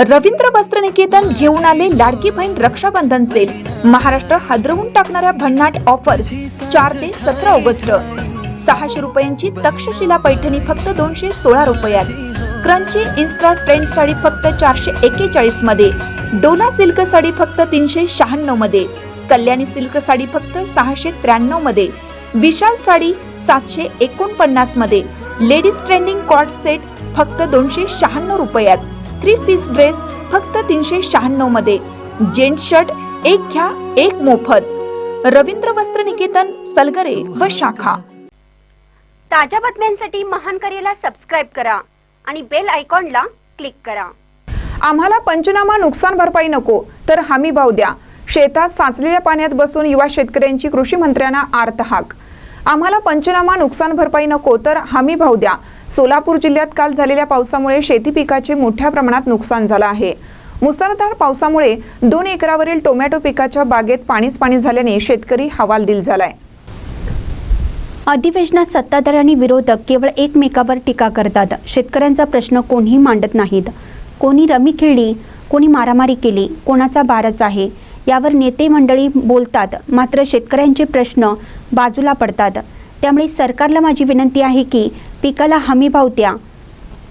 रवींद्र वस्त्रनिकेतन घेऊन आले लाडकी बहीण रक्षाबंधन सेल। महाराष्ट्र हादरवून टाकणाऱ्या भन्नाट ऑफर्स 4 ते 17 ऑगस्ट। 600 रुपयांची तक्षशिला पैठणी फक्त 216 रुपयात। क्रंची इन्स्टा ट्रेंड साडी फक्त 441 मध्ये। डोला सिल्क साडी फक्त 396 मध्ये। कल्याणी सिल्क साडी फक्त 693 मध्ये। विशाल साडी 749 मध्ये। लेडीज ट्रेंडिंग कॉर्ड सेट फक्त 296 रुपयात। 3 पीस ड्रेस फक्त 396 मध्ये। जेंट्स शर्ट एक घ्या एक मोफत। रवींद्र वस्त्रनिकेतन, सलगरे व शाखा। ताज्या बातम्यांसाठी महान करेला सबस्क्राइब करा आणि बेल आयकॉनला क्लिक करा। आम्हाला पंचनामा नुकसान भरपाई नको तर हमी भाव द्या। शेतात साचलेल्या पाण्यात बसून युवा शेतकऱ्यांची कृषी मंत्र्यांना आर्त हाक। आम्हाला पंचनामा नुकसान भरपाई नको तर हमी भाव द्या। सोलापूर जिल्ह्यात काल झालेल्या पावसामुळे शेती पिकाचे मोठ्या प्रमाणात नुकसान झाले आहे। मुसळधार पावसामुळे 2 एकरावरील टोमॅटो पिकाच्या बागेत पाणीच पाणी झाल्याने शेतकरी हवालदिल झालाय। अधिवेशनात सत्ताधारी आणि विरोधक केवळ एकमेकावर टीका करतात। शेतकऱ्यांचा प्रश्न कोणीही मांडत नाहीत। कोणी रमी खेळली, कोणी मारामारी केली, कोणाचा बारच आहे यावर नेते मंडळी बोलतात, मात्र शेतकऱ्यांचे प्रश्न बाजूला पडतात। त्यामुळे सरकारला माझी विनंती आहे की पिकाला हमी भाव द्या।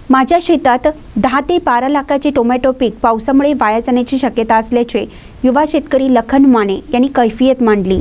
माझ्या शेतात 10 ते 12 लाखाचे टोमॅटो पीक पावसामुळे वाया जाण्याची शक्यता असल्याचे युवा शेतकरी लखन माने यांनी कैफियत मांडली।